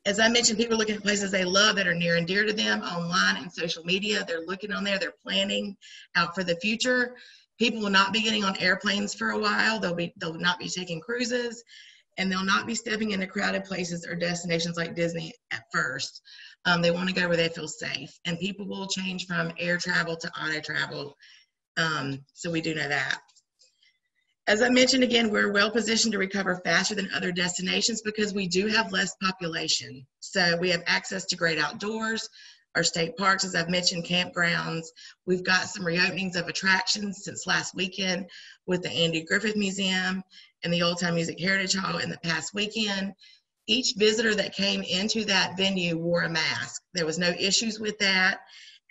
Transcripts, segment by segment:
As I mentioned, people are looking at places they love that are near and dear to them online and social media. They're looking on there. They're planning out for the future. People will not be getting on airplanes for a while. They'll not be taking cruises, and they'll not be stepping into crowded places or destinations like Disney at first. They want to go where they feel safe, and people will change from air travel to auto travel. So we do know that. As I mentioned, again, we're well positioned to recover faster than other destinations because we do have less population. So we have access to great outdoors, our state parks, as I've mentioned, campgrounds. We've got some reopenings of attractions since last weekend with the Andy Griffith Museum and the Old Time Music Heritage Hall in the past weekend. Each visitor that came into that venue wore a mask. There was no issues with that,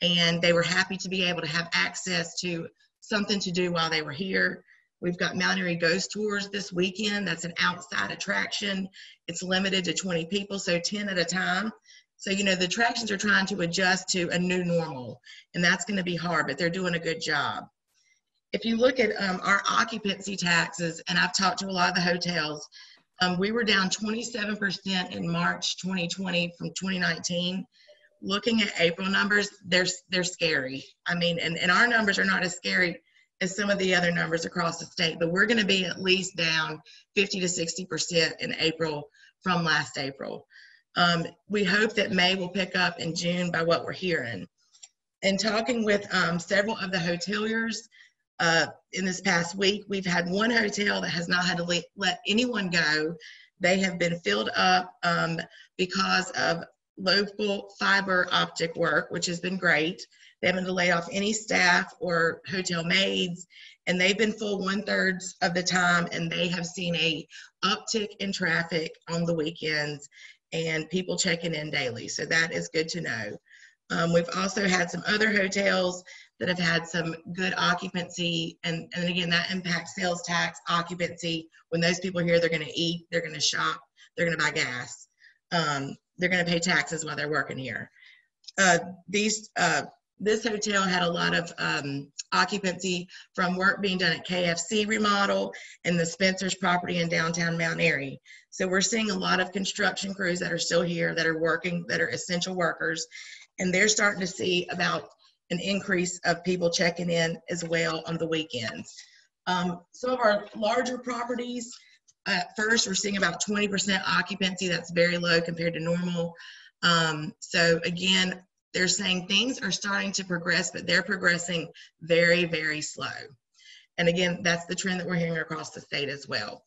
and they were happy to be able to have access to something to do while they were here. We've got Mount Airy Ghost Tours this weekend. That's an outside attraction. It's limited to 20 people, so 10 at a time. So, you know, the attractions are trying to adjust to a new normal, and that's going to be hard, but they're doing a good job. If you look at our occupancy taxes, and I've talked to a lot of the hotels, we were down 27% in March 2020 from 2019. Looking at April numbers, they're scary. I mean, and our numbers are not as scary as some of the other numbers across the state, but we're going to be at least down 50 to 60% in April from last April. We hope that May will pick up in June by what we're hearing. And talking with several of the hoteliers in this past week, we've had one hotel that has not had to let anyone go. They have been filled up because of local fiber optic work, which has been great. They haven't laid off any staff or hotel maids, and they've been full 1/3 of the time, and they have seen a uptick in traffic on the weekends and people checking in daily. So that is good to know. We've also had some other hotels that have had some good occupancy, and again, that impacts sales tax, occupancy. When those people are here, they're going to eat, they're going to shop, they're going to buy gas. They're going to pay taxes while they're working here. This hotel had a lot of occupancy from work being done at KFC remodel and the Spencer's property in downtown Mount Airy. So we're seeing a lot of construction crews that are still here, that are working, that are essential workers, and they're starting to see about an increase of people checking in as well on the weekends. Some of our larger properties, first, we're seeing about 20% occupancy. That's very low compared to normal. So again, they're saying things are starting to progress, but they're progressing very, very slow. And again, that's the trend that we're hearing across the state as well.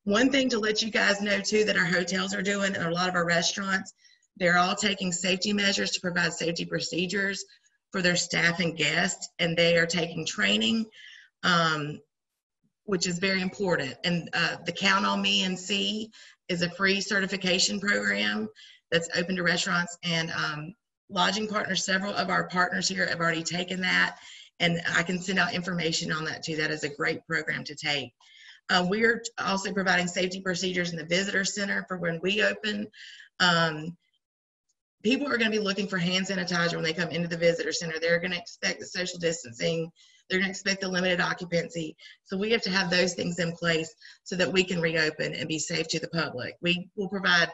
One thing to let you guys know too that our hotels are doing, and a lot of our restaurants, they're all taking safety measures to provide safety procedures for their staff and guests, and they are taking training, which is very important. And the Count on Me NC is a free certification program that's open to restaurants and lodging partners. Several of our partners here have already taken that, and I can send out information on that too. That is a great program to take. We're also providing safety procedures in the visitor center for when we open. People are going to be looking for hand sanitizer when they come into the visitor center. They're going to expect the social distancing. They're going to expect the limited occupancy. So we have to have those things in place so that we can reopen and be safe to the public. We will provide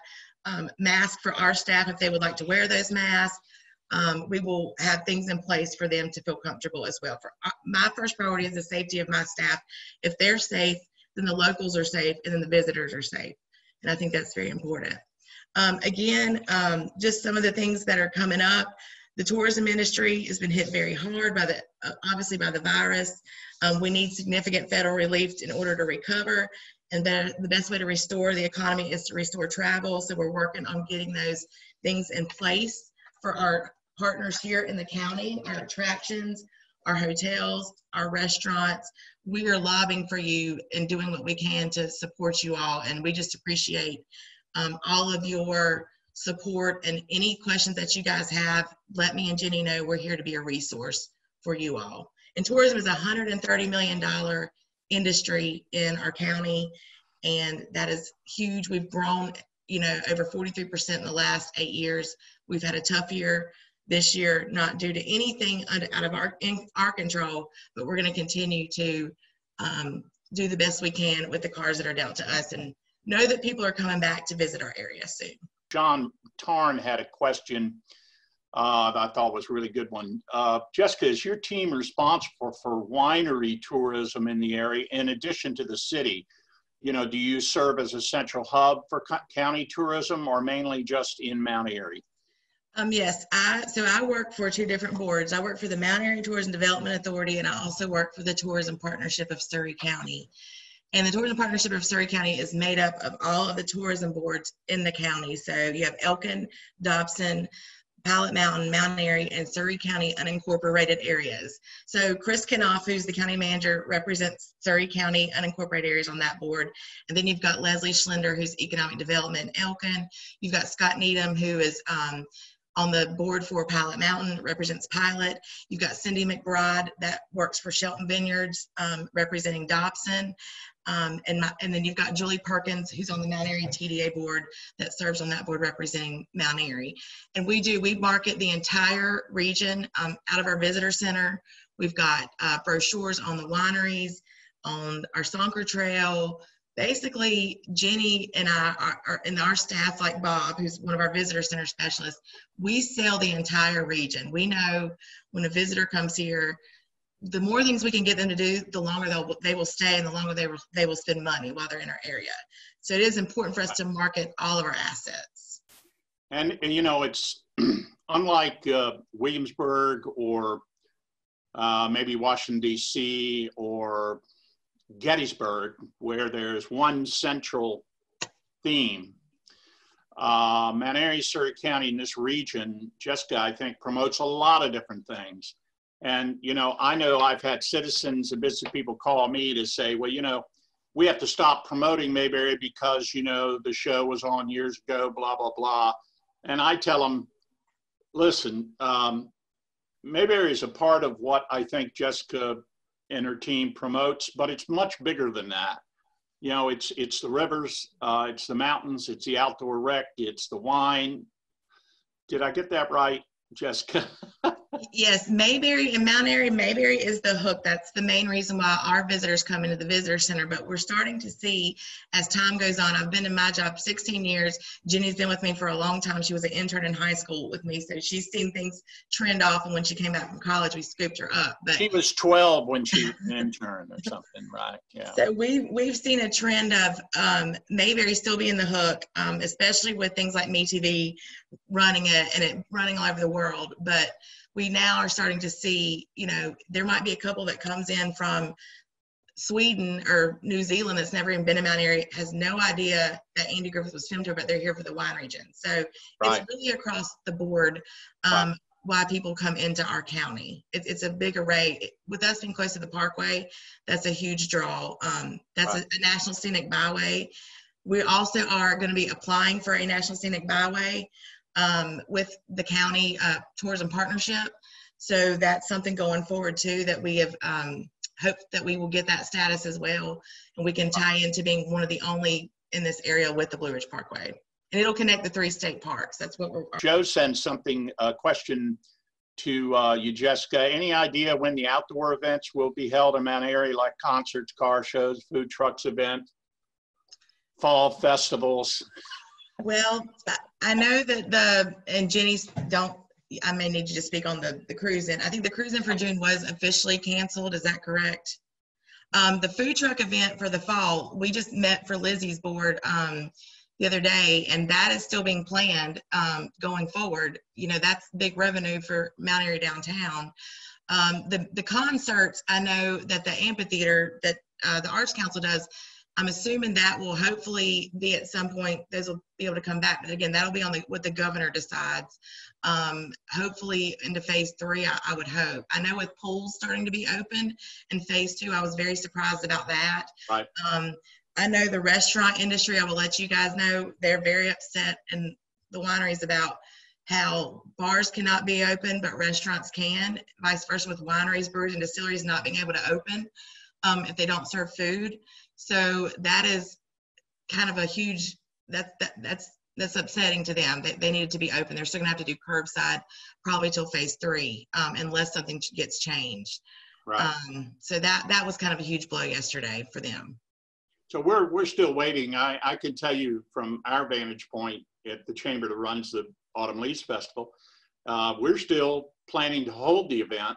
masks for our staff if they would like to wear those masks. We will have things in place for them to feel comfortable as well. My first priority is the safety of my staff. If they're safe, then the locals are safe, and then the visitors are safe. And I think that's very important. Again, just some of the things that are coming up. The tourism industry has been hit very hard by obviously by the virus. We need significant federal relief in order to recover. And the best way to restore the economy is to restore travel. So we're working on getting those things in place for our partners here in the county, our attractions, our hotels, our restaurants. We are lobbying for you and doing what we can to support you all. And we just appreciate all of your support, and any questions that you guys have, let me and Jenny know. We're here to be a resource for you all. And tourism is a $130 million industry in our county, and that is huge. We've grown, you know, over 43% in the last 8 years. We've had a tough year this year, not due to anything out of our control, but we're going to continue to do the best we can with the cards that are dealt to us, and know that people are coming back to visit our area soon. John Tarn had a question that I thought was a really good one. Jessica, is your team responsible for winery tourism in the area in addition to the city? You know, do you serve as a central hub for county tourism or mainly just in Mount Airy? Yes, I work for two different boards. I work for the Mount Airy Tourism Development Authority, and I also work for the Tourism Partnership of Surry County. And the Tourism Partnership of Surry County is made up of all of the tourism boards in the county. So you have Elkin, Dobson, Pilot Mountain, Mount Airy, and Surry County unincorporated areas. So Chris Kenoff, who's the county manager, represents Surry County unincorporated areas on that board. And then you've got Leslie Schlender, who's economic development in Elkin. You've got Scott Needham, who is on the board for Pilot Mountain, represents Pilot. You've got Cindy McBride that works for Shelton Vineyards, representing Dobson. And then you've got Julie Perkins, who's on the Mount Airy TDA board that serves on that board representing Mount Airy. And we market the entire region out of our visitor center. We've got brochures on the wineries, on our Sonker Trail. Basically, Jenny and our staff, like Bob, who's one of our visitor center specialists, we sell the entire region. We know when a visitor comes here, the more things we can get them to do, the longer they will stay, and the longer they will spend money while they're in our area. So it is important for us to market all of our assets. And you know, it's unlike Williamsburg or maybe Washington, D.C. or Gettysburg, where there's one central theme. Mount Airy, Surry County in this region, Jessica, I think, promotes a lot of different things. And, you know I've had citizens and business people call me to say, well, you know, we have to stop promoting Mayberry because, you know, the show was on years ago, blah, blah, blah. And I tell them, listen, Mayberry is a part of what I think Jessica and her team promotes, but it's much bigger than that. You know, it's the rivers, it's the mountains, it's the outdoor rec, it's the wine. Did I get that right, Jessica? Yes, Mayberry and Mount Airy. Mayberry is the hook. That's the main reason why our visitors come into the visitor center. But we're starting to see, as time goes on, I've been in my job 16 years. Jenny's been with me for a long time. She was an intern in high school with me, so she's seen things trend off. And when she came back from college, we scooped her up. But she was 12 when she was an intern or something, right? Yeah. So we've seen a trend of Mayberry still being the hook, especially with things like MeTV running it and it running all over the world. But we now are starting to see, you know, there might be a couple that comes in from Sweden or New Zealand that's never even been in Mount Airy, has no idea that Andy Griffith was filmed here, but they're here for the wine region. So right. It's really across the board why people come into our county. It's a big array. With us being close to the Parkway, that's a huge draw. That's right. a National Scenic Byway. We also are going to be applying for a National Scenic Byway with the county tourism partnership. So that's something going forward too, that we have hoped that we will get that status as well. And we can tie into being one of the only in this area with the Blue Ridge Parkway. And it'll connect the 3 state parks. That's what we're. Joe sends a question to you, Jessica. Any idea when the outdoor events will be held in Mount Airy, like concerts, car shows, food trucks event, fall festivals? Well, I know that and Jenny's I may need you to speak on the cruise-in. I think the cruise-in for June was officially canceled. Is that correct? The food truck event for the fall, we just met for Lizzie's board the other day, and that is still being planned going forward. You know, that's big revenue for Mount Airy downtown. The concerts, I know that the amphitheater that the Arts Council does, I'm assuming that will hopefully be at some point, those will be able to come back. But again, that'll be on what the governor decides. Hopefully into phase 3, I would hope. I know with pools starting to be open in phase 2, I was very surprised about that. Right. I know the restaurant industry, I will let you guys know, they're very upset in the wineries about how bars cannot be open, but restaurants can, vice versa with wineries, breweries, and distilleries not being able to open if they don't serve food. So that is kind of a huge, that's upsetting to them. They needed to be open. They're still gonna have to do curbside probably till phase 3 unless something gets changed. Right. So that was kind of a huge blow yesterday for them. So we're still waiting. I can tell you from our vantage point at the chamber that runs the Autumn Leaves Festival. We're still planning to hold the event.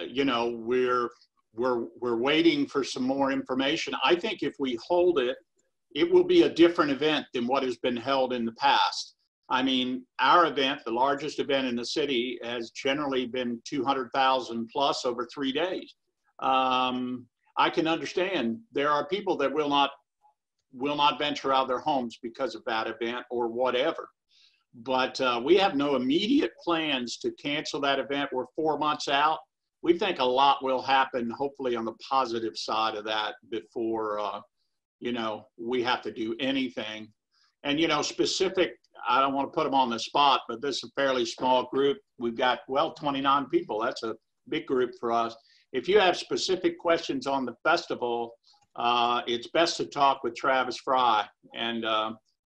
You know, we're waiting for some more information. I think if we hold it, it will be a different event than what has been held in the past. I mean, our event, the largest event in the city, has generally been 200,000 plus over 3 days. I can understand there are people that will not venture out of their homes because of that event or whatever. But we have no immediate plans to cancel that event. We're 4 months out. We think a lot will happen, hopefully on the positive side of that before, you know, we have to do anything. And, you know, specific, I don't want to put them on the spot, but this is a fairly small group. We've got, well, 29 people. That's a big group for us. If you have specific questions on the festival, it's best to talk with Travis Fry. And